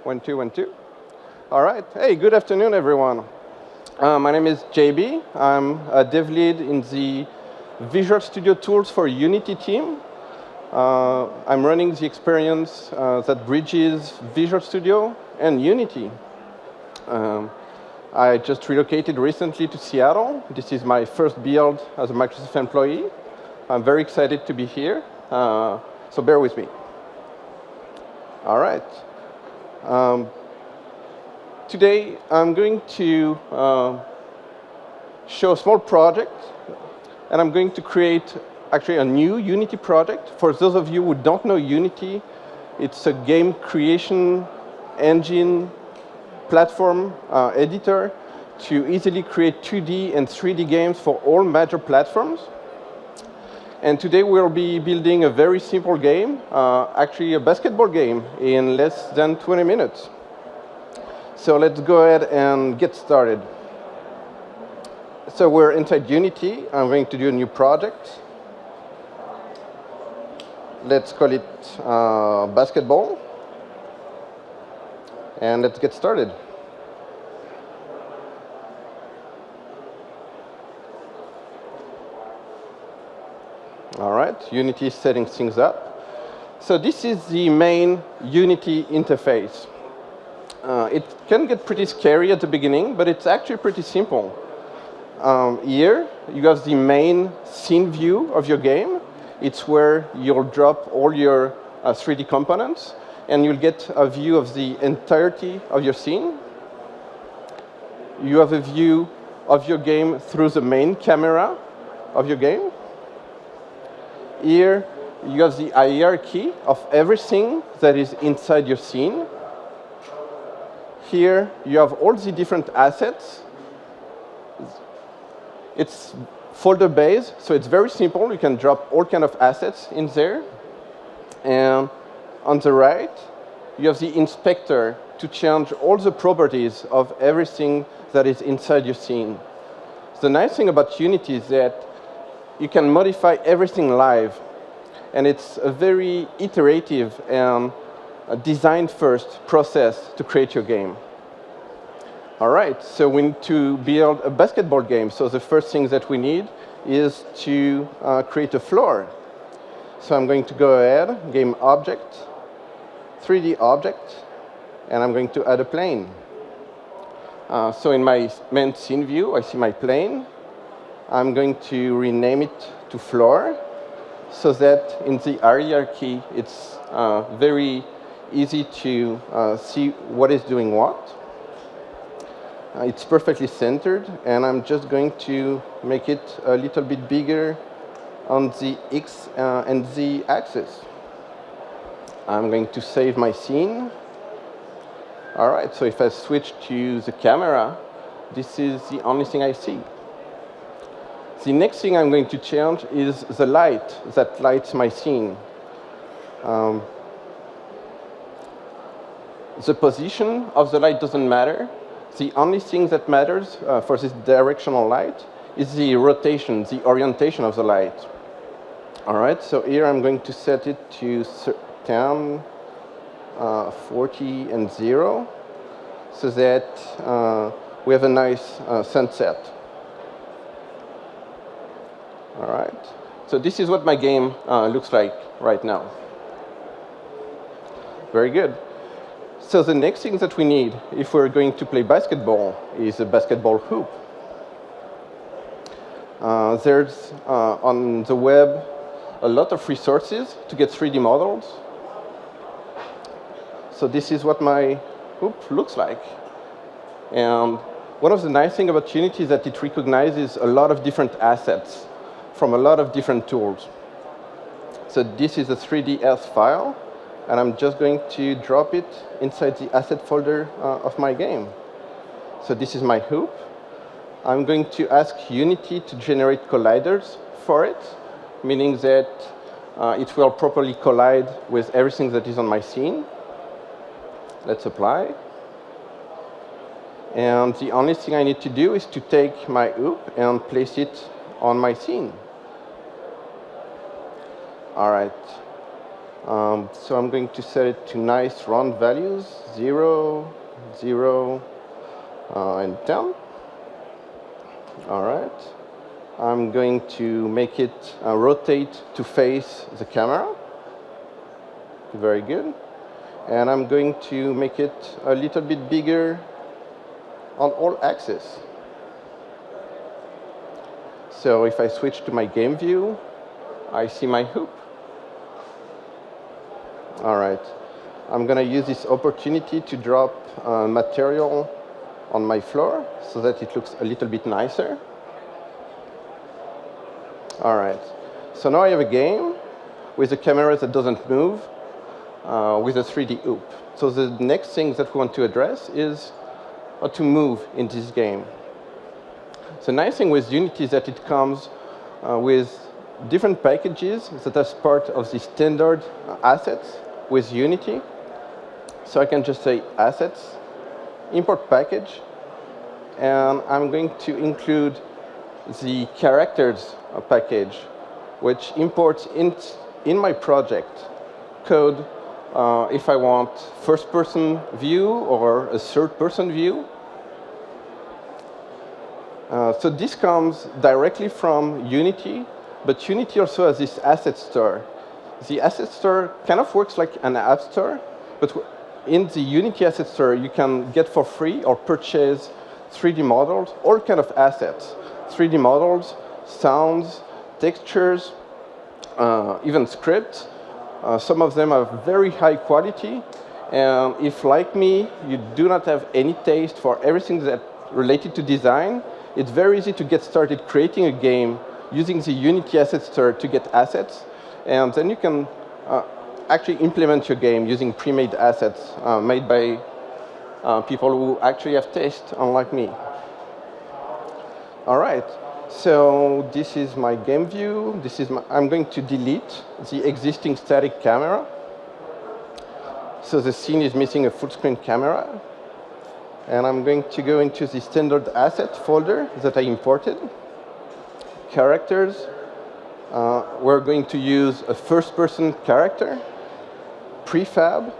1, 2, 1, 2. All right. Hey, good afternoon, everyone. My name is JB. I'm a dev lead in the Visual Studio Tools for Unity team. I'm running the experience that bridges Visual Studio and Unity. I just relocated recently to Seattle. This is my first build as a Microsoft employee. I'm very excited to be here, so bear with me. All right. Today, I'm going to show a small project, and I'm going to create actually a new Unity project. For those of you who don't know Unity, it's a game creation engine platform editor to easily create 2D and 3D games for all major platforms. And today we'll be building a very simple game, actually a basketball game, in less than 20 minutes. So let's go ahead and get started. So we're inside Unity. I'm going to do a new project. Let's call it basketball. And let's get started. All right, Unity is setting things up. So this is the main Unity interface. It can get pretty scary at the beginning, but it's actually pretty simple. Here, you have the main scene view of your game. It's where you'll drop all your 3D components, and you'll get a view of the entirety of your scene. You have a view of your game through the main camera of your game. Here, you have the hierarchy of everything that is inside your scene. Here, you have all the different assets. It's folder-based, so it's very simple. You can drop all kinds of assets in there. And on the right, you have the inspector to change all the properties of everything that is inside your scene. The nice thing about Unity is that you can modify everything live. And it's a very iterative and design-first process to create your game. All right, so we need to build a basketball game. So the first thing that we need is to create a floor. So I'm going to go ahead, game object, 3D object, and I'm going to add a plane. So in my main scene view, I see my plane. I'm going to rename it to floor so that in the hierarchy, it's very easy to see what is doing what. It's perfectly centered, and I'm just going to make it a little bit bigger on the X and Z axis. I'm going to save my scene. All right, so if I switch to the camera, this is the only thing I see. The next thing I'm going to change is the light that lights my scene. The position of the light doesn't matter. The only thing that matters for this directional light is the rotation, the orientation of the light. All right, so here I'm going to set it to 10, 40, and 0, so that we have a nice sunset. All right, so this is what my game looks like right now. Very good. So the next thing that we need, if we're going to play basketball, is a basketball hoop. There's, on the web, a lot of resources to get 3D models. So this is what my hoop looks like. And one of the nice things about Unity is that it recognizes a lot of different assets from a lot of different tools. So this is a 3ds file, and I'm just going to drop it inside the asset folder of my game. So this is my hoop. I'm going to ask Unity to generate colliders for it, meaning that it will properly collide with everything that is on my scene. Let's apply. And the only thing I need to do is to take my hoop and place it on my scene. All right. So I'm going to set it to nice round values, 0, 0, and 10. All right. I'm going to make it rotate to face the camera. Very good. And I'm going to make it a little bit bigger on all axes. So if I switch to my game view, I see my hoop. All right. I'm going to use this opportunity to drop material on my floor so that it looks a little bit nicer. All right. So now I have a game with a camera that doesn't move with a 3D hoop. So the next thing that we want to address is how to move in this game. The nice thing with Unity is that it comes with different packages that are part of the standard assets with Unity. So I can just say assets, import package, and I'm going to include the characters package, which imports in my project code if I want first-person view or a third-person view. So this comes directly from Unity, but Unity also has this asset store. The asset store kind of works like an app store, but in the Unity asset store, you can get for free or purchase 3D models, all kind of assets. 3D models, sounds, textures, even scripts. Some of them are very high quality. And if, like me, you do not have any taste for everything that related to design, it's very easy to get started creating a game using the Unity Asset Store to get assets. And then you can actually implement your game using pre-made assets made by people who actually have taste, unlike me. All right. So this is my game view. I'm going to delete the existing static camera. So the scene is missing a full screen camera. And I'm going to go into the standard asset folder that I imported. Characters. We're going to use a first-person character. Prefab.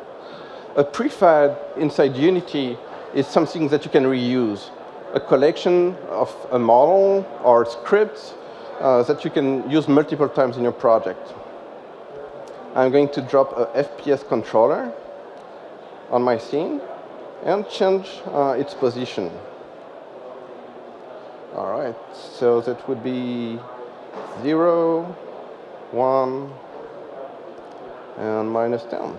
A prefab inside Unity is something that you can reuse. A collection of a model or scripts that you can use multiple times in your project. I'm going to drop a FPS controller on my scene and change its position. All right, so that would be 0, 1, and -10.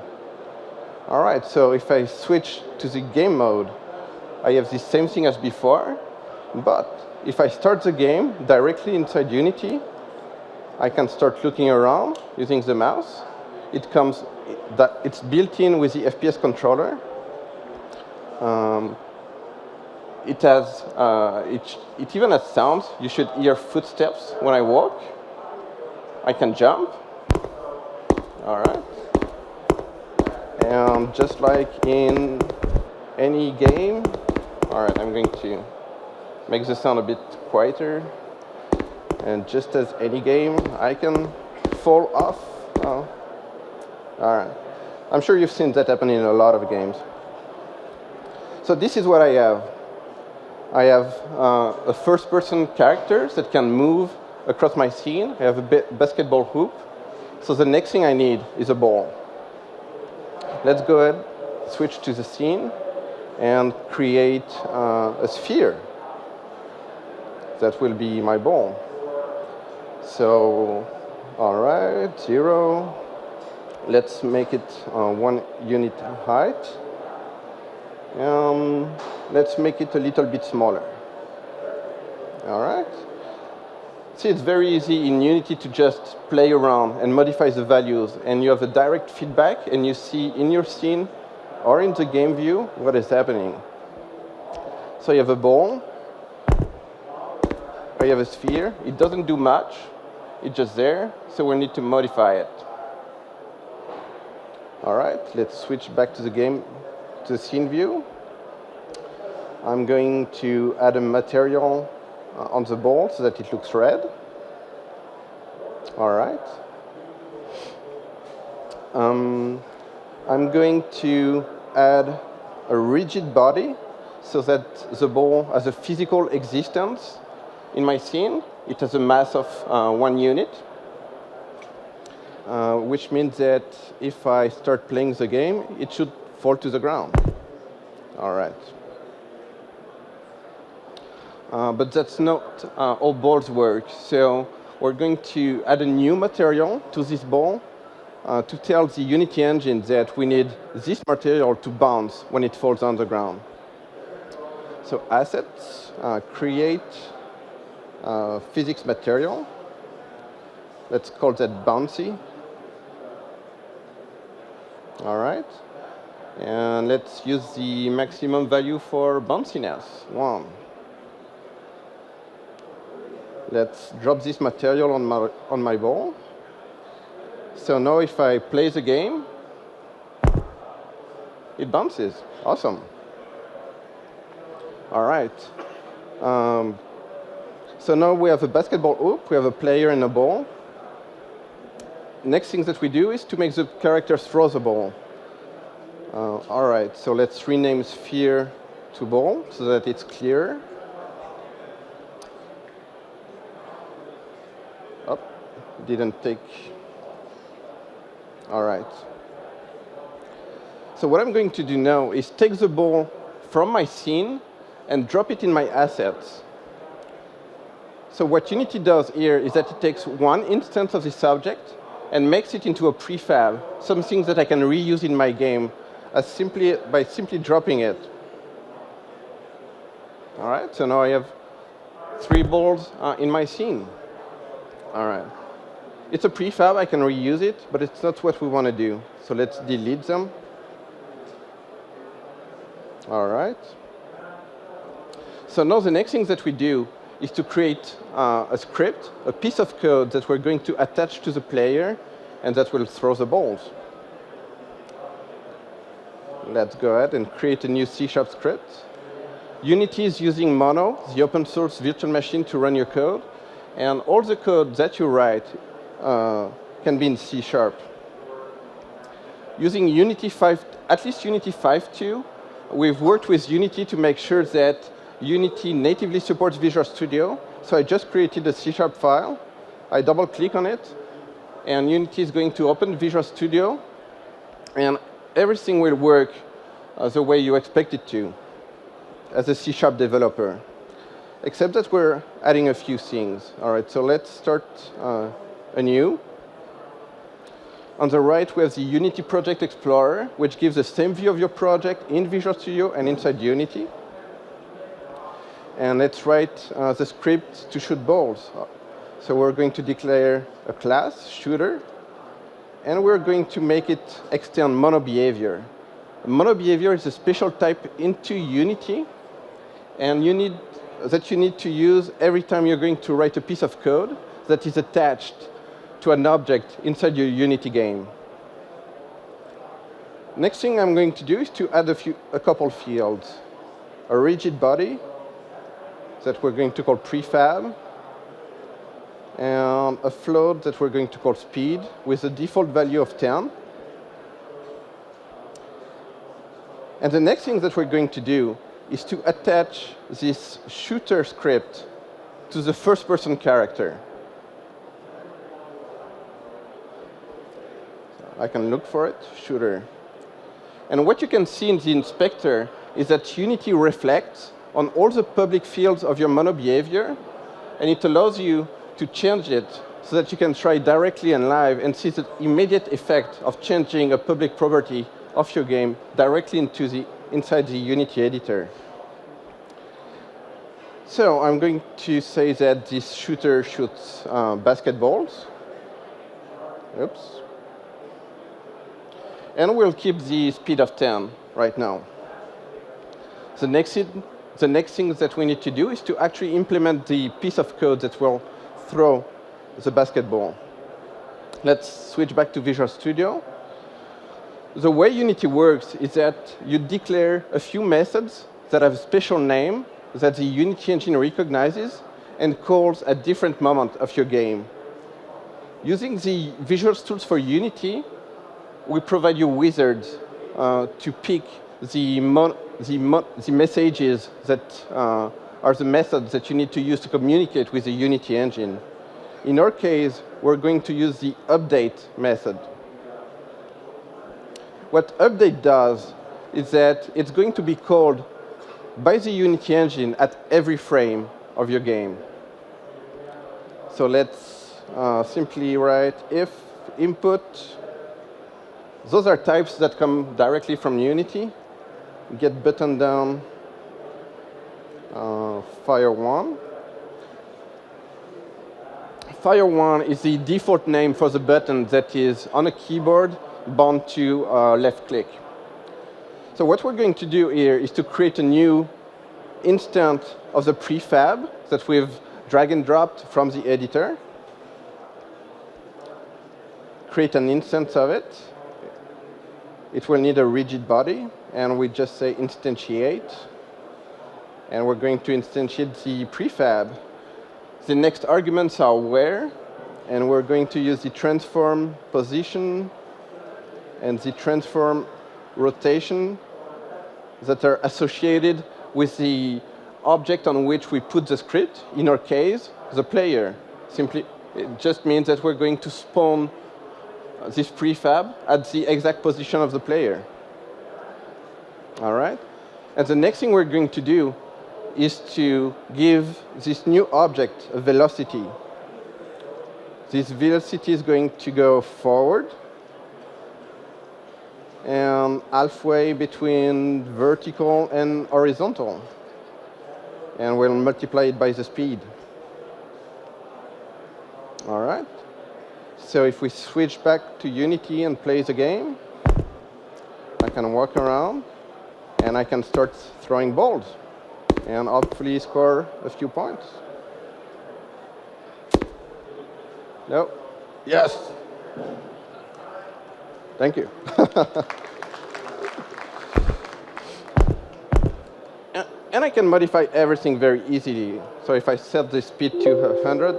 All right, so if I switch to the game mode, I have the same thing as before, but if I start the game directly inside Unity, I can start looking around using the mouse. It's built in with the FPS controller. It even has sounds. You should hear footsteps when I walk. I can jump. All right. And just like in any game, all right, I'm going to make the sound a bit quieter. And just as any game, I can fall off. Oh. All right. I'm sure you've seen that happen in a lot of games. So this is what I have. I have a first-person character that can move across my scene. I have a basketball hoop. So the next thing I need is a ball. Let's go ahead, switch to the scene, and create a sphere. That will be my ball. So, all right, 0. Let's make it 1 unit height. Let's make it a little bit smaller. All right. See, it's very easy in Unity to just play around and modify the values, and you have a direct feedback, and you see in your scene or in the game view what is happening. So you have a ball. I have a sphere. It doesn't do much. It's just there, so we need to modify it. All right, let's switch back to the game, to the scene view. I'm going to add a material on the ball so that it looks red. All right. I'm going to add a rigid body so that the ball has a physical existence in my scene. It has a mass of 1 unit, which means that if I start playing the game, it should fall to the ground. All right. But that's not how balls work. So we're going to add a new material to this ball to tell the Unity engine that we need this material to bounce when it falls on the ground. So assets, create physics material. Let's call that bouncy. All right. And let's use the maximum value for bounciness, 1. Let's drop this material on my ball. So now if I play the game, it bounces. Awesome. All right. So now we have a basketball hoop, we have a player and a ball. Next thing that we do is to make the character throw the ball. All right, so let's rename sphere to ball so that it's clear. Oh, didn't take. All right. So what I'm going to do now is take the ball from my scene and drop it in my assets. So what Unity does here is that it takes one instance of this object and makes it into a prefab, something that I can reuse in my game by simply dropping it. All right, so now I have 3 balls in my scene. All right. It's a prefab, I can reuse it, but it's not what we want to do. So let's delete them. All right. So now the next thing that we do is to create a script, a piece of code that we're going to attach to the player and that will throw the balls. Let's go ahead and create a new C# script. Unity is using Mono, the open source virtual machine, to run your code. And all the code that you write can be in C#. Using Unity 5, at least Unity 5.2, we've worked with Unity to make sure that Unity natively supports Visual Studio. So I just created a C# file. I double-click on it, and Unity is going to open Visual Studio, and everything will work the way you expect it to as a C# developer, except that we're adding a few things. All right, so let's start anew. On the right, we have the Unity Project Explorer, which gives the same view of your project in Visual Studio and inside Unity. And let's write the script to shoot balls. So we're going to declare a class, shooter, and we're going to make it extend MonoBehavior. MonoBehavior is a special type into Unity, and you need to use every time you're going to write a piece of code that is attached to an object inside your Unity game. Next thing I'm going to do is to add a couple fields. A rigid body that we're going to call prefab, and a float that we're going to call speed with a default value of 10. And the next thing that we're going to do is to attach this shooter script to the first-person character. I can look for it, shooter. And what you can see in the inspector is that Unity reflects on all the public fields of your MonoBehavior, and it allows you to change it so that you can try directly and live and see the immediate effect of changing a public property of your game directly inside the Unity editor. So I'm going to say that this shooter shoots basketballs. Oops. And we'll keep the speed of 10 right now. The next thing that we need to do is to actually implement the piece of code that will throw the basketball. Let's switch back to Visual Studio. The way Unity works is that you declare a few methods that have a special name that the Unity engine recognizes and calls at different moments of your game. Using the Visual Tools for Unity, we provide you wizards to pick the messages that are the methods that you need to use to communicate with the Unity engine. In our case, we're going to use the update method. What update does is that it's going to be called by the Unity engine at every frame of your game. So let's simply write if input. Those are types that come directly from Unity. Get button down fire1. Fire1 is the default name for the button that is on a keyboard bound to left click. So what we're going to do here is to create a new instance of the prefab that we've drag and dropped from the editor. Create an instance of it. It will need a rigid body, and we just say instantiate. And we're going to instantiate the prefab. The next arguments are where, and we're going to use the transform position and the transform rotation that are associated with the object on which we put the script, in our case, the player. Simply, it just means that we're going to spawn this prefab at the exact position of the player. All right? And the next thing we're going to do is to give this new object a velocity. This velocity is going to go forward and halfway between vertical and horizontal. And we'll multiply it by the speed. All right? So if we switch back to Unity and play the game, I can walk around, and I can start throwing balls, and hopefully score a few points. No? Yes! Thank you. And I can modify everything very easily. So if I set the speed to 100,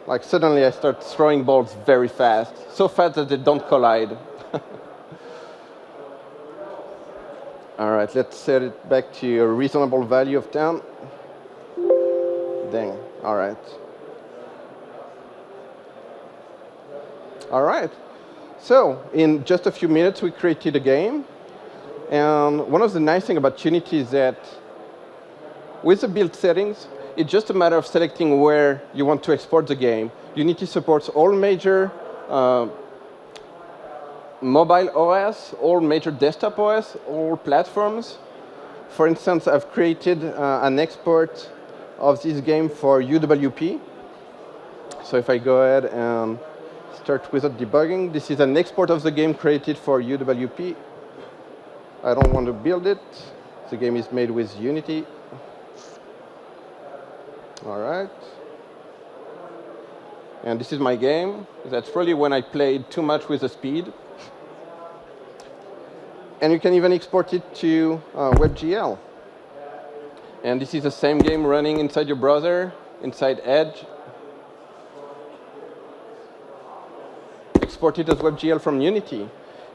like suddenly I start throwing balls very fast, so fast that they don't collide. All right, let's set it back to a reasonable value of 10. Dang, all right. All right, so in just a few minutes, we created a game. And one of the nice things about Unity is that with the build settings, it's just a matter of selecting where you want to export the game. Unity supports all major mobile OS, all major desktop OS, all platforms. For instance, I've created an export of this game for UWP. So if I go ahead and start without debugging, this is an export of the game created for UWP. I don't want to build it. The game is made with Unity. All right. And this is my game. That's probably when I played too much with the speed. And you can even export it to WebGL. And this is the same game running inside your browser, inside Edge. Export it as WebGL from Unity.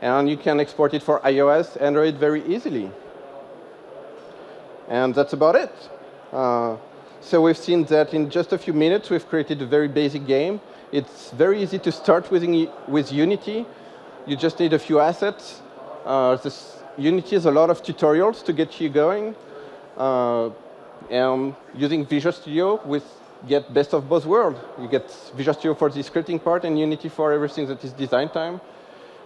And you can export it for iOS, Android very easily. And that's about it. So we've seen that in just a few minutes, we've created a very basic game. It's very easy to start with Unity. You just need a few assets. Unity has a lot of tutorials to get you going. And using Visual Studio, get best of both worlds. You get Visual Studio for the scripting part and Unity for everything that is design time.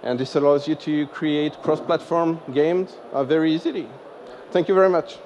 And this allows you to create cross-platform games very easily. Thank you very much.